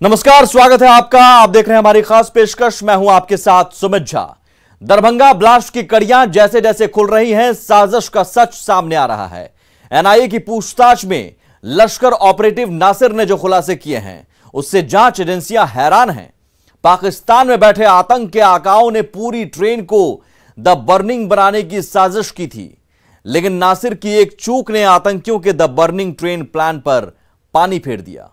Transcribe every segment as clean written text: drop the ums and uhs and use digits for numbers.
नमस्कार, स्वागत है आपका। आप देख रहे हैं हमारी खास पेशकश। मैं हूं आपके साथ सुमित झा। दरभंगा ब्लास्ट की कड़ियां जैसे जैसे खुल रही हैं, साजिश का सच सामने आ रहा है। एनआईए की पूछताछ में लश्कर ऑपरेटिव नासिर ने जो खुलासे किए हैं, उससे जांच एजेंसियां हैरान हैं। पाकिस्तान में बैठे आतंक के आकाओं ने पूरी ट्रेन को द बर्निंग बनाने की साजिश की थी, लेकिन नासिर की एक चूक ने आतंकियों के द बर्निंग ट्रेन प्लान पर पानी फेर दिया।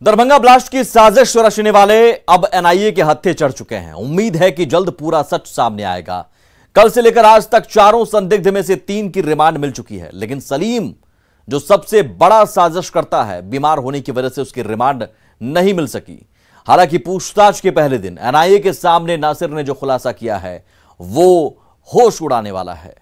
दरभंगा ब्लास्ट की साजिश रचने वाले अब एनआईए के हत्थे चढ़ चुके हैं। उम्मीद है कि जल्द पूरा सच सामने आएगा। कल से लेकर आज तक चारों संदिग्ध में से 3 की रिमांड मिल चुकी है, लेकिन सलीम जो सबसे बड़ा साजिश करता है, बीमार होने की वजह से उसकी रिमांड नहीं मिल सकी। हालांकि पूछताछ के पहले दिन एनआईए के सामने नासिर ने जो खुलासा किया है, वो होश उड़ाने वाला है।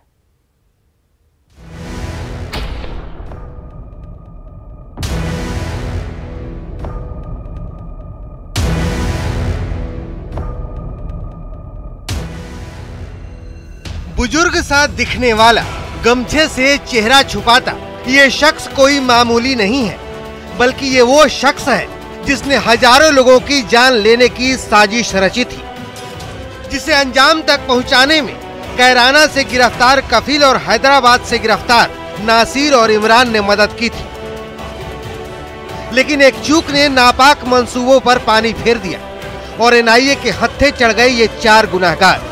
बुजुर्ग सा दिखने वाला, गमछे से चेहरा छुपाता ये शख्स कोई मामूली नहीं है, बल्कि ये वो शख्स है जिसने हजारों लोगों की जान लेने की साजिश रची थी, जिसे अंजाम तक पहुंचाने में कैराना से गिरफ्तार कफील और हैदराबाद से गिरफ्तार नासिर और इमरान ने मदद की थी। लेकिन एक चूक ने नापाक मंसूबों पर पानी फेर दिया और एनआईए के हत्थे चढ़ गए ये 4 गुनहगार।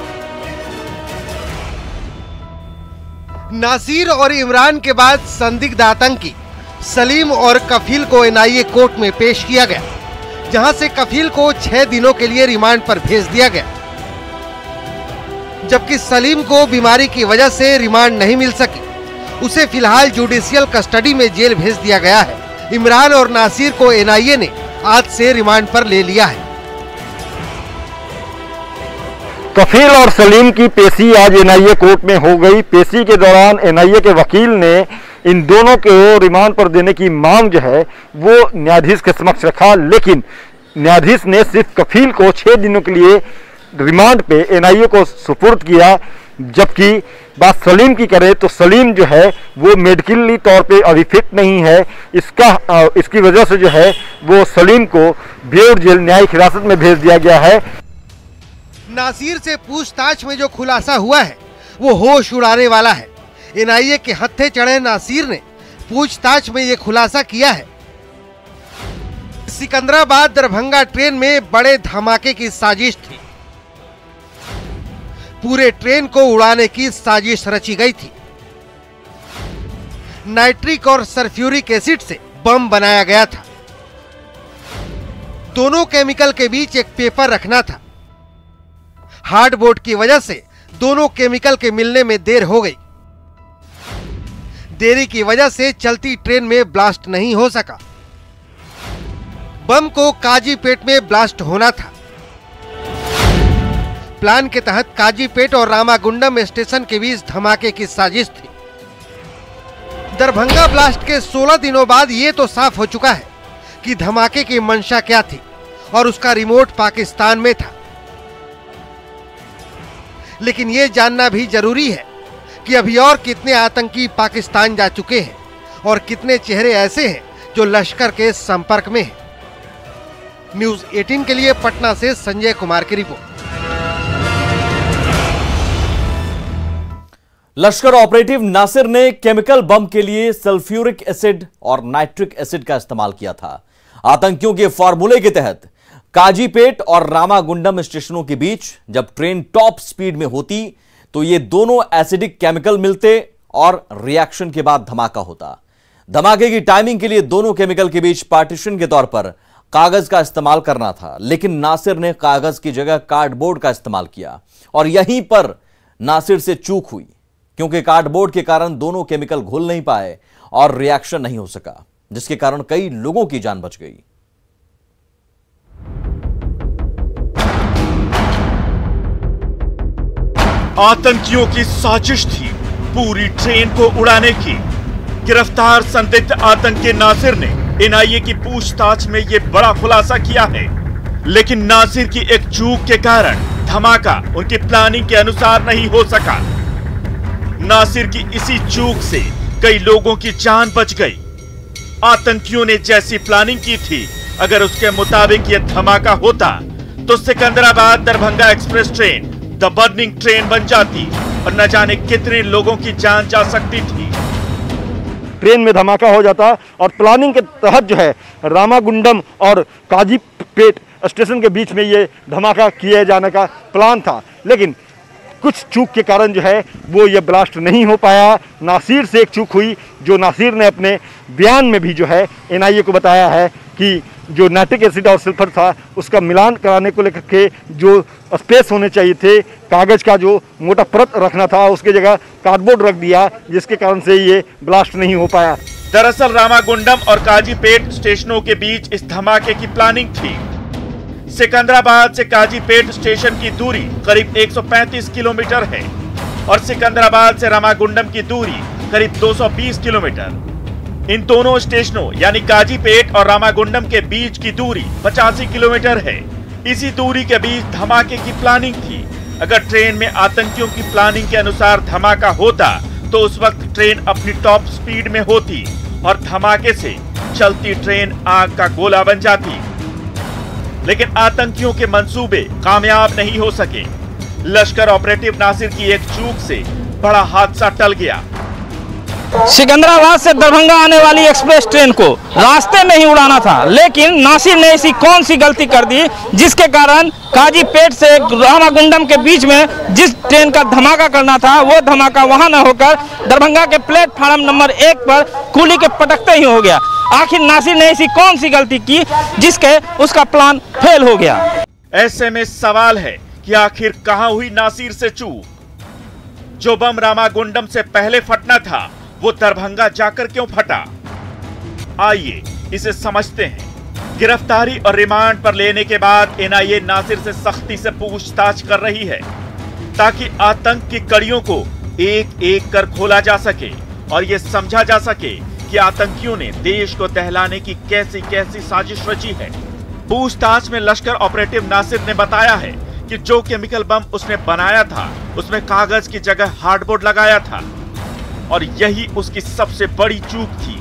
नासिर और इमरान के बाद संदिग्ध आतंकी सलीम और कफील को एनआईए कोर्ट में पेश किया गया, जहां से कफील को 6 दिनों के लिए रिमांड पर भेज दिया गया, जबकि सलीम को बीमारी की वजह से रिमांड नहीं मिल सकी। उसे फिलहाल जुडिशियल कस्टडी में जेल भेज दिया गया है। इमरान और नासिर को एनआईए ने आज से रिमांड पर ले लिया है। कफील और सलीम की पेशी आज एनआईए कोर्ट में हो गई। पेशी के दौरान एनआईए के वकील ने इन दोनों को रिमांड पर देने की मांग जो है वो न्यायाधीश के समक्ष रखा, लेकिन न्यायाधीश ने सिर्फ कफील को 6 दिनों के लिए रिमांड पे एनआईए को सुपुर्द किया। जबकि बात सलीम की करें तो सलीम जो है वो मेडिकली तौर पे अभी फिट नहीं है। इसकी वजह से जो है वो सलीम को बेऊर जेल न्यायिक हिरासत में भेज दिया गया है। नासिर से पूछताछ में जो खुलासा हुआ है वो होश उड़ाने वाला है। एनआईए के हत्थे चढ़े नासिर ने पूछताछ में ये खुलासा किया है। सिकंदराबाद दरभंगा ट्रेन में बड़े धमाके की साजिश थी। पूरे ट्रेन को उड़ाने की साजिश रची गई थी। नाइट्रिक और सल्फ्यूरिक एसिड से बम बनाया गया था। दोनों केमिकल के बीच एक पेपर रखना था। हार्डबोर्ड की वजह से दोनों केमिकल के मिलने में देर हो गई। देरी की वजह से चलती ट्रेन में ब्लास्ट नहीं हो सका। बम को काजीपेट में ब्लास्ट होना था। प्लान के तहत काजीपेट और रामागुंडम स्टेशन के बीच धमाके की साजिश थी। दरभंगा ब्लास्ट के 16 दिनों बाद यह तो साफ हो चुका है कि धमाके की मंशा क्या थी और उसका रिमोट पाकिस्तान में था। लेकिन यह जानना भी जरूरी है कि अभी और कितने आतंकी पाकिस्तान जा चुके हैं और कितने चेहरे ऐसे हैं जो लश्कर के संपर्क में हैं। न्यूज़ 18 के लिए पटना से संजय कुमार की रिपोर्ट। लश्कर ऑपरेटिव नासिर ने केमिकल बम के लिए सल्फ्यूरिक एसिड और नाइट्रिक एसिड का इस्तेमाल किया था। आतंकियों के फॉर्मूले के तहत काजीपेट और रामागुंडम स्टेशनों के बीच जब ट्रेन टॉप स्पीड में होती तो ये दोनों एसिडिक केमिकल मिलते और रिएक्शन के बाद धमाका होता। धमाके की टाइमिंग के लिए दोनों केमिकल के बीच पार्टीशन के तौर पर कागज का इस्तेमाल करना था, लेकिन नासिर ने कागज की जगह कार्डबोर्ड का इस्तेमाल किया और यहीं पर नासिर से चूक हुई, क्योंकि कार्डबोर्ड के कारण दोनों केमिकल घुल नहीं पाए और रिएक्शन नहीं हो सका, जिसके कारण कई लोगों की जान बच गई। आतंकियों की साजिश थी पूरी ट्रेन को उड़ाने की। गिरफ्तार संदिग्ध आतंकी नासिर ने एनआईए की पूछताछ में ये बड़ा खुलासा किया है। लेकिन नासिर की एक चूक के कारण धमाका उनकी प्लानिंग के अनुसार नहीं हो सका। नासिर की इसी चूक से कई लोगों की जान बच गई। आतंकियों ने जैसी प्लानिंग की थी, अगर उसके मुताबिक यह धमाका होता तो Secunderabad Darbhanga express train the burning train बन जाती और न जाने कितने लोगों की जान जा सकती थी। ट्रेन में धमाका हो जाता और प्लानिंग के तहत जो है रामागुंडम और काजीपेट स्टेशन के बीच में ये धमाका किए जाने का प्लान था। लेकिन कुछ चूक के कारण जो है वो ये ब्लास्ट नहीं हो पाया। नासिर से एक चूक हुई, जो नासिर ने अपने बयान में भी जो है एनआईए को बताया है कि जो नाइट्रिक एसिड और सल्फर था उसका मिलान कराने को लेकर के जो स्पेस होने चाहिए थे, कागज का जो मोटा परत रखना था उसकी जगह कार्डबोर्ड रख दिया, जिसके कारण से ये ब्लास्ट नहीं हो पाया। दरअसल रामागुंडम और काजीपेट स्टेशनों के बीच इस धमाके की प्लानिंग थी। सिकंदराबाद से काजीपेट स्टेशन की दूरी करीब 135 किलोमीटर है और सिकंदराबाद से रामागुंडम की दूरी करीब 220 किलोमीटर। इन दोनों स्टेशनों यानी काजीपेट और रामागुंडम के बीच की दूरी 85 किलोमीटर है। इसी दूरी के बीच धमाके की प्लानिंग थी। अगर ट्रेन में आतंकियों की प्लानिंग के अनुसार धमाका होता तो उस वक्त ट्रेन अपनी टॉप स्पीड में होती और धमाके से चलती ट्रेन आग का गोला बन जाती। लेकिन आतंकियों के मंसूबे कामयाब नहीं हो सके। लश्कर ऑपरेटिव नासिर की एक चूक से बड़ा हादसा टल गया। सिकंदराबाद से दरभंगा आने वाली एक्सप्रेस ट्रेन को रास्ते में ही उड़ाना था, लेकिन नासिर ने ऐसी कौन सी गलती कर दी जिसके कारण काजीपेट से रामागुंडम के बीच में जिस ट्रेन का धमाका करना था वो धमाका वहां न होकर दरभंगा के प्लेटफार्म नंबर 1 पर कुली के पटकते ही हो गया। आखिर नासिर ने ऐसी कौन सी गलती की जिसके उसका प्लान फेल हो गया। ऐसे में सवाल है कि आखिर कहां हुई नासिर से चूक। जो बम रामागुंडम से पहले फटना था वो दरभंगा जाकर क्यों फटा? आइए इसे समझते हैं। गिरफ्तारी और रिमांड पर लेने के बाद एनआईए नासिर से सख्ती से पूछताछ कर रही है ताकि आतंक की कड़ियों को एक एक कर खोला जा सके और ये समझा जा सके कि आतंकियों ने देश को दहलाने की कैसी कैसी साजिश रची है। पूछताछ में लश्कर ऑपरेटिव नासिर ने बताया है कि जो केमिकल बम उसने बनाया था उसमें कागज की जगह हार्डबोर्ड लगाया था और यही उसकी सबसे बड़ी चूक थी।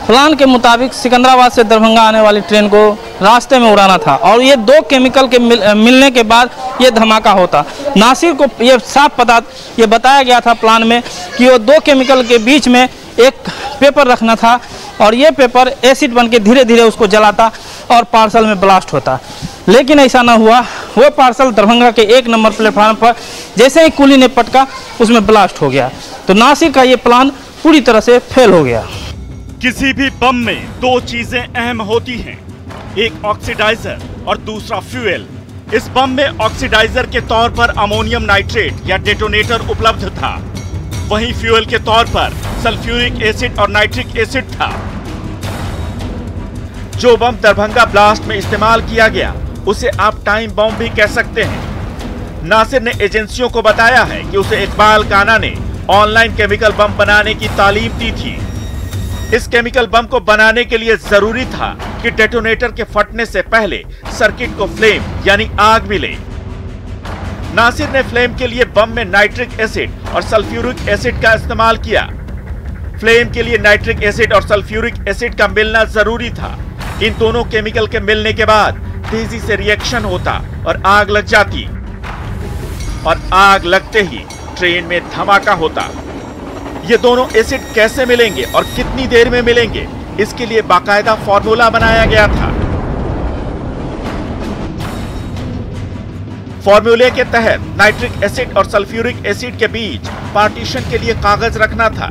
प्लान के मुताबिक सिकंदराबाद से दरभंगा आने वाली ट्रेन को रास्ते में उड़ाना था और ये 2 केमिकल के मिलने के बाद ये धमाका होता। नासिर को ये साफ ये बताया गया था प्लान में कि वो 2 केमिकल के बीच में एक पेपर रखना था और ये पेपर एसिड बन के धीरे धीरे उसको जलाता और पार्सल में ब्लास्ट होता। लेकिन ऐसा ना हुआ। वो पार्सल दरभंगा के 1 नंबर प्लेटफार्म पर जैसे ही कुली ने पटका उसमें ब्लास्ट हो गया। तो नासिर का ये प्लान पूरी तरह से फेल हो गया। किसी भी बम में 2 चीजें अहम होती हैं, एक ऑक्सीडाइजर और दूसरा फ्यूल। इस बम में ऑक्सीडाइजर के तौर पर अमोनियम नाइट्रेट या डेटोनेटर उपलब्ध था, वहीं फ्यूल के तौर पर सल्फ्यूरिक एसिड और नाइट्रिक एसिड था। जो बम दरभंगा ब्लास्ट में इस्तेमाल किया गया उसे आप टाइम बम भी कह सकते हैं। नासिर ने एजेंसियों को बताया है कि उसे इकबाल काना ने ऑनलाइन केमिकल बम बनाने की तालीम दी थी। इस केमिकल बम को बनाने के लिए जरूरी था कि डेटोनेटर के फटने से पहले सर्किट को फ्लेम यानी आग मिले। नासिर ने फ्लेम के लिए बम में नाइट्रिक एसिड और सल्फ्यूरिक एसिड का इस्तेमाल किया। फ्लेम के लिए नाइट्रिक एसिड और सल्फ्यूरिक एसिड का मिलना जरूरी था। इन दोनों केमिकल के मिलने के बाद तेजी से रिएक्शन होता और आग लग जाती और आग लगते ही ट्रेन में धमाका होता। ये दोनों एसिड कैसे मिलेंगे और कितनी देर में मिलेंगे, इसके लिए बाकायदा फॉर्मूला बनाया गया था। फॉर्मूले के तहत नाइट्रिक एसिड और सल्फ्यूरिक एसिड के बीच पार्टीशन के लिए कागज रखना था।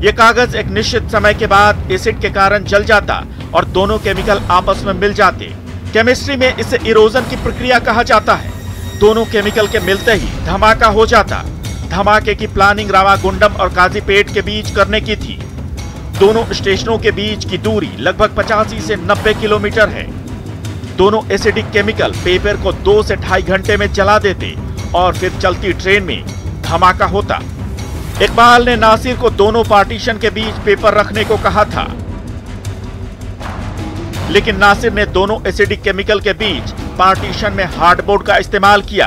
यह कागज एक निश्चित समय के बाद एसिड के कारण जल जाता और दोनों केमिकल आपस में मिल जाते। केमिस्ट्री में इसे इरोजन की प्रक्रिया कहा जाता है। दोनों केमिकल के मिलते ही धमाका हो जाता। धमाके की प्लानिंग रामागुंडम और काजीपेट के बीच करने की थी। दोनों स्टेशनों के बीच की दूरी लगभग 85 से 90 किलोमीटर है। दोनों एसिडिक केमिकल पेपर को 2 से 2.5 घंटे में जला देते और फिर चलती ट्रेन में धमाका होता। इकबाल ने नासिर को दोनों पार्टीशन के बीच पेपर रखने को कहा था, लेकिन नासिर ने दोनों एसिडिक केमिकल के बीच पार्टीशन में हार्डबोर्ड का इस्तेमाल किया।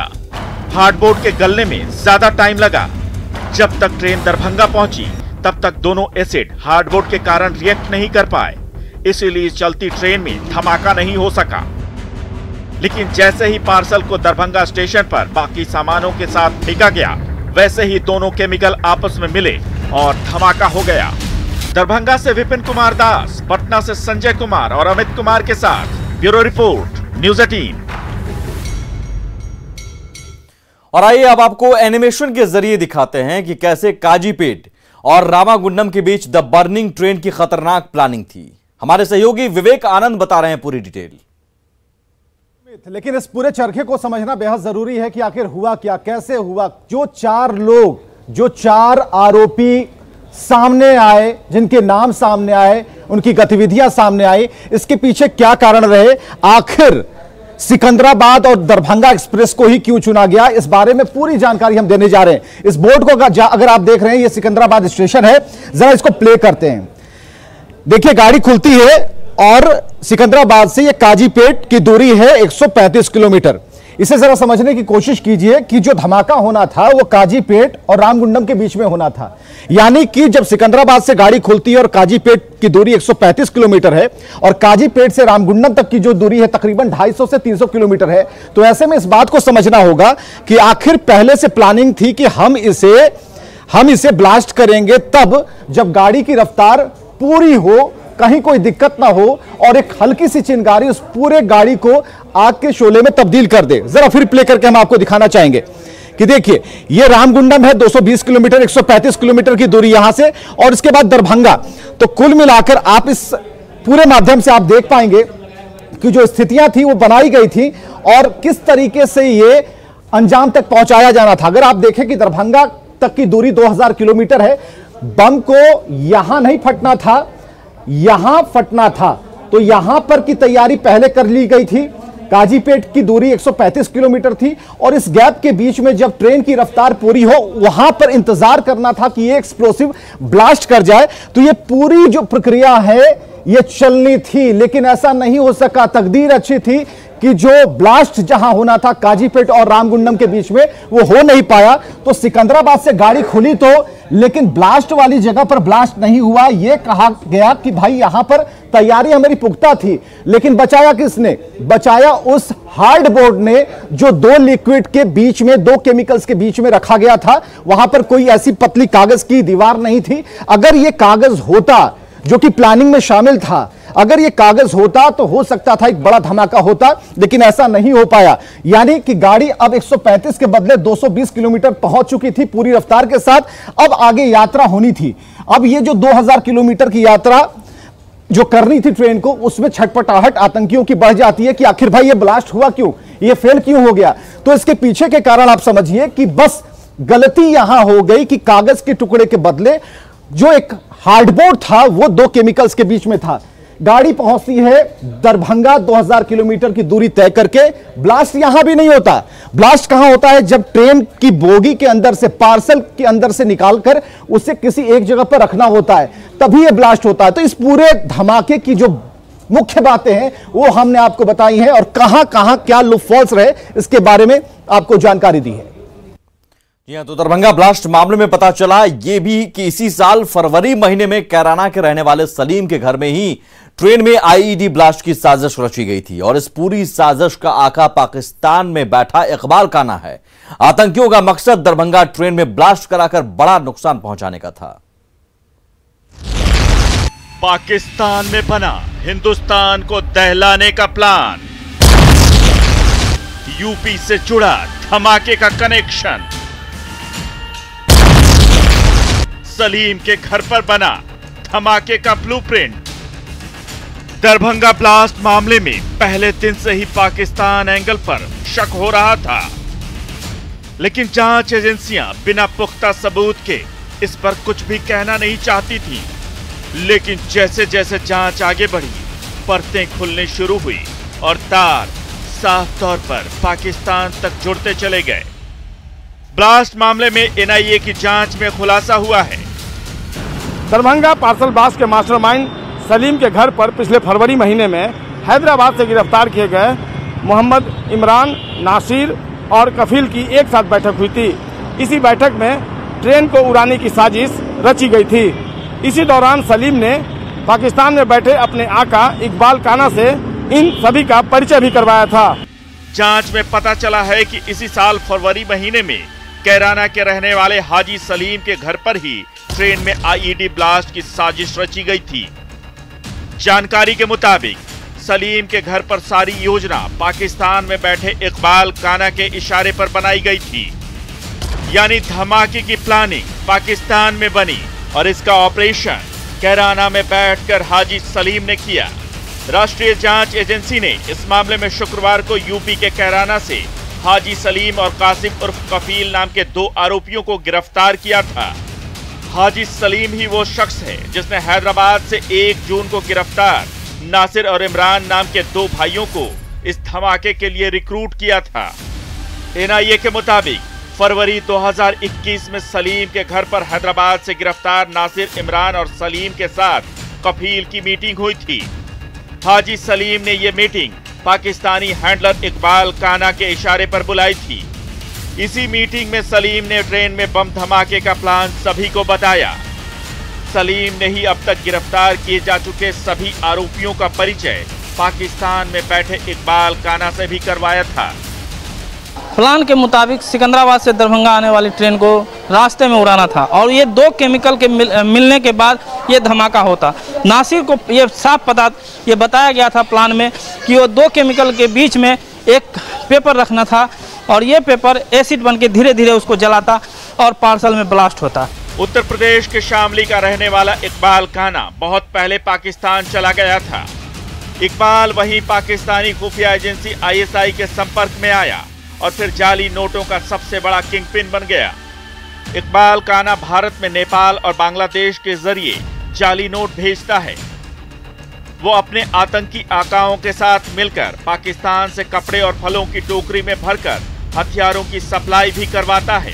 हार्डबोर्ड के गलने में ज्यादा टाइम लगा। जब तक ट्रेन दरभंगा पहुंची तब तक दोनों एसिड हार्डबोर्ड के कारण रिएक्ट नहीं कर पाए, इसीलिए चलती ट्रेन में धमाका नहीं हो सका। लेकिन जैसे ही पार्सल को दरभंगा स्टेशन पर बाकी सामानों के साथ फेंका गया, वैसे ही दोनों केमिकल आपस में मिले और धमाका हो गया। दरभंगा से विपिन कुमार दास, पटना से संजय कुमार और अमित कुमार के साथ ब्यूरो रिपोर्ट, न्यूज़ 18। और आइए अब आपको एनिमेशन के जरिए दिखाते हैं कि कैसे काजीपेट और रामागुंडम के बीच द बर्निंग ट्रेन की खतरनाक प्लानिंग थी। हमारे सहयोगी विवेक आनंद बता रहे हैं पूरी डिटेल। लेकिन इस पूरे चरखे को समझना बेहद जरूरी है कि आखिर हुआ क्या, कैसे हुआ। जो चार आरोपी सामने आए, जिनके नाम सामने आए, उनकी गतिविधियां सामने आई, इसके पीछे क्या कारण रहे, आखिर सिकंदराबाद और दरभंगा एक्सप्रेस को ही क्यों चुना गया, इस बारे में पूरी जानकारी हम देने जा रहे हैं। इस बोर्ड को अगर आप देख रहे हैं, यह सिकंदराबाद स्टेशन है, जरा इसको प्ले करते हैं। देखिए, गाड़ी खुलती है और सिकंदराबाद से यह काजीपेट की दूरी है 135 किलोमीटर। इसे जरा समझने की कोशिश कीजिए कि जो धमाका होना था वो काजीपेट और रामगुंडम के बीच में होना था। यानी कि जब सिकंदराबाद से गाड़ी खुलती है और काजीपेट की दूरी 135 किलोमीटर है और काजीपेट से रामगुंडम तक की जो दूरी है तकरीबन 250 से 300 किलोमीटर है, तो ऐसे में इस बात को समझना होगा कि आखिर पहले से प्लानिंग थी कि हम इसे ब्लास्ट करेंगे तब जब गाड़ी की रफ्तार पूरी हो, कहीं कोई दिक्कत ना हो और एक हल्की सी चिंगारी उस पूरे गाड़ी को आग के शोले में तब्दील कर दे। जरा फिर प्ले करके हम आपको दिखाना चाहेंगे कि देखिए, ये रामगुंडम है 220 किलोमीटर, 135 किलोमीटर की दूरी यहां से, और इसके बाद दरभंगा। तो कुल मिलाकर आप इस पूरे माध्यम से आप देख पाएंगे कि जो स्थितियां थी वो बनाई गई थी और किस तरीके से ये अंजाम तक पहुंचाया जाना था। अगर आप देखें कि दरभंगा तक की दूरी 2000 किलोमीटर है, बम को यहां नहीं फटना था, यहां फटना था, तो यहां पर की तैयारी पहले कर ली गई थी। काजीपेट की दूरी 135 किलोमीटर थी और इस गैप के बीच में जब ट्रेन की रफ्तार पूरी हो, वहां पर इंतजार करना था कि ये एक्सप्लोसिव ब्लास्ट कर जाए। तो ये पूरी जो प्रक्रिया है ये चलनी थी, लेकिन ऐसा नहीं हो सका। तकदीर अच्छी थी कि जो ब्लास्ट जहां होना था काजीपेट और रामगुंडम के बीच में, वो हो नहीं पाया। तो सिकंदराबाद से गाड़ी खुली तो, लेकिन ब्लास्ट वाली जगह पर ब्लास्ट नहीं हुआ। यह कहा गया कि भाई यहां पर तैयारी हमारी पुख्ता थी, लेकिन बचाया किसने? बचाया उस हार्ड बोर्ड ने जो दो लिक्विड के बीच में, दो केमिकल्स के बीच में रखा गया था। वहां पर कोई ऐसी पतली कागज की दीवार नहीं थी। अगर यह कागज होता जो कि प्लानिंग में शामिल था, अगर यह कागज होता तो हो सकता था एक बड़ा धमाका होता, लेकिन ऐसा नहीं हो पाया। यानी कि गाड़ी अब 135 के बदले 220 किलोमीटर पहुंच चुकी थी पूरी रफ्तार के साथ। अब आगे यात्रा होनी थी। अब ये जो 2000 किलोमीटर की यात्रा जो करनी थी ट्रेन को, उसमें छटपटाहट आतंकियों की बढ़ जाती है कि आखिर भाई ये ब्लास्ट हुआ क्यों, ये फेल क्यों हो गया। तो इसके पीछे के कारण आप समझिए कि बस गलती यहां हो गई कि कागज के टुकड़े के बदले जो एक हार्डबोर्ड था वो दो केमिकल्स के बीच में था। गाड़ी पहुंचती है दरभंगा 2000 किलोमीटर की दूरी तय करके। ब्लास्ट यहां भी नहीं होता। ब्लास्ट कहां होता है? जब ट्रेन की बोगी के अंदर से, पार्सल के अंदर से निकालकर उसे किसी एक जगह पर रखना होता है, तभी यह ब्लास्ट होता है। तो इस पूरे धमाके की जो मुख्य बातें हैं वो हमने आपको बताई हैं और कहां कहां क्या लूपहोल्स रहे इसके बारे में आपको जानकारी दी है। जी हां, तो दरभंगा ब्लास्ट मामले में पता चला यह भी कि इसी साल फरवरी महीने में कैराना के रहने वाले सलीम के घर में ही ट्रेन में आईईडी ब्लास्ट की साजिश रची गई थी और इस पूरी साजिश का आका पाकिस्तान में बैठा इकबाल काना है। आतंकियों का मकसद दरभंगा ट्रेन में ब्लास्ट कराकर बड़ा नुकसान पहुंचाने का था। पाकिस्तान में बना हिंदुस्तान को दहलाने का प्लान, यूपी से जुड़ा धमाके का कनेक्शन, सलीम के घर पर बना धमाके का ब्लूप्रिंट। दरभंगा ब्लास्ट मामले में पहले दिन से ही पाकिस्तान एंगल पर शक हो रहा था, लेकिन जांच एजेंसियां बिना पुख्ता सबूत के इस पर कुछ भी कहना नहीं चाहती थी। लेकिन जैसे जैसे जांच आगे बढ़ी, परतें खुलने शुरू हुई और तार साफ तौर पर पाकिस्तान तक जुड़ते चले गए। ब्लास्ट मामले में एनआईए की जांच में खुलासा हुआ है। दरभंगा पार्सल ब्लास्ट के मास्टरमाइंड सलीम के घर पर पिछले फरवरी महीने में हैदराबाद से गिरफ्तार किए गए मोहम्मद इमरान, नासिर और कफील की एक साथ बैठक हुई थी। इसी बैठक में ट्रेन को उड़ाने की साजिश रची गई थी। इसी दौरान सलीम ने पाकिस्तान में बैठे अपने आका इकबाल काना से इन सभी का परिचय भी करवाया था। जांच में पता चला है कि इसी साल फरवरी महीने में कैराना के रहने वाले हाजी सलीम के घर पर ही ट्रेन में आईईडी ब्लास्ट की साजिश रची गई थी। जानकारी के मुताबिक सलीम के घर पर सारी योजना पाकिस्तान में बैठे इकबाल काना के इशारे पर बनाई गई थी, यानी धमाके की प्लानिंग पाकिस्तान में बनी और इसका ऑपरेशन कैराना में बैठकर हाजी सलीम ने किया। राष्ट्रीय जांच एजेंसी ने इस मामले में शुक्रवार को यूपी के कैराना से हाजी सलीम और कासिम उर्फ कफील नाम के 2 आरोपियों को गिरफ्तार किया था। हाजी सलीम ही वो शख्स है जिसने हैदराबाद से 1 जून को गिरफ्तार नासिर और इमरान नाम के 2 भाइयों को इस धमाके के लिए रिक्रूट किया था। एनआईए के मुताबिक फरवरी 2021 में सलीम के घर पर हैदराबाद से गिरफ्तार नासिर, इमरान और सलीम के साथ कफील की मीटिंग हुई थी। हाजी सलीम ने ये मीटिंग पाकिस्तानी हैंडलर इकबाल काना के इशारे पर बुलाई थी। इसी मीटिंग में सलीम ने ट्रेन में बम धमाके का प्लान सभी को बताया। सलीम ने ही अब तक गिरफ्तार किए जा चुके सभी आरोपियों का परिचय पाकिस्तान में बैठे इकबाल काना से भी करवाया था। प्लान के मुताबिक सिकंदराबाद से दरभंगा आने वाली ट्रेन को रास्ते में उड़ाना था और ये 2 केमिकल के मिलने के बाद ये धमाका होता। नासिर को ये साफ पता ये बताया गया था प्लान में कि वो 2 केमिकल के बीच में एक पेपर रखना था और ये पेपर एसिड बन के धीरे धीरे उसको जलाता और पार्सल में ब्लास्ट होता। उत्तर प्रदेश के शामली का रहने वाला इकबाल काना बहुत पहले पाकिस्तान चला गया था। इकबाल वहीं पाकिस्तानी खुफिया एजेंसी आईएसआई के संपर्क में आया और फिर जाली नोटों का सबसे बड़ा किंगपिन बन गया। इकबाल काना भारत में नेपाल और बांग्लादेश के जरिए जाली नोट भेजता है। वो अपने आतंकी आकाओं के साथ मिलकर पाकिस्तान से कपड़े और फलों की टोकरी में भरकर हथियारों की सप्लाई भी करवाता है।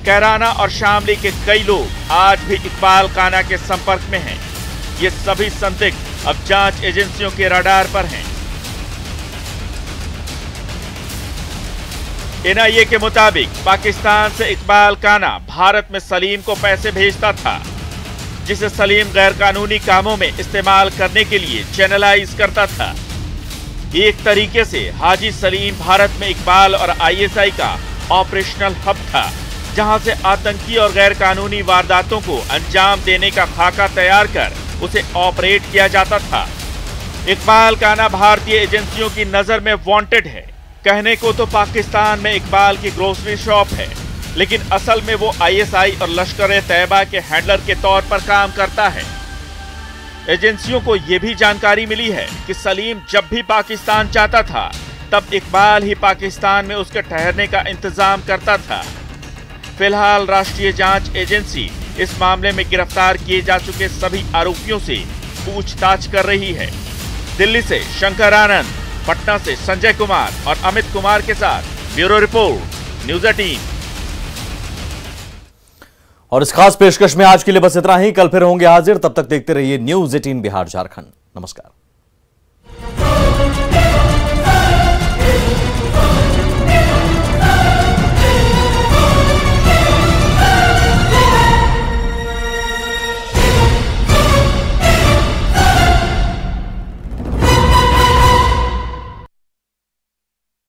कैराना और शामली के कई लोग आज भी इकबाल काना के संपर्क में हैं। ये सभी संदिग्ध अब जांच एजेंसियों के रडार पर हैं। एनआईए के मुताबिक पाकिस्तान से इकबाल काना भारत में सलीम को पैसे भेजता था, जिसे सलीम गैरकानूनी कामों में इस्तेमाल करने के लिए चैनलाइज करता था। एक तरीके से हाजी सलीम भारत में इकबाल और आईएसआई का ऑपरेशनल हब था, जहां से आतंकी और गैरकानूनी वारदातों को अंजाम देने का खाका तैयार कर उसे ऑपरेट किया जाता था। इकबाल काना भारतीय एजेंसियों की नजर में वांटेड है। कहने को तो पाकिस्तान में इकबाल की ग्रोसरी शॉप है, लेकिन असल में वो आईएसआई और लश्कर-ए-तैयबा के हैंडलर के तौर पर काम करता है। एजेंसियों को यह भी जानकारी मिली है कि सलीम जब भी पाकिस्तान जाता था, तब इकबाल ही पाकिस्तान में उसके ठहरने का इंतजाम करता था। फिलहाल राष्ट्रीय जांच एजेंसी इस मामले में गिरफ्तार किए जा चुके सभी आरोपियों से पूछताछ कर रही है। दिल्ली से शंकर आनंद, पटना से संजय कुमार और अमित कुमार के साथ ब्यूरो रिपोर्ट, न्यूज़ 18। और इस खास पेशकश में आज के लिए बस इतना ही। कल फिर होंगे हाजिर, तब तक देखते रहिए न्यूज़ 18 बिहार झारखंड। नमस्कार।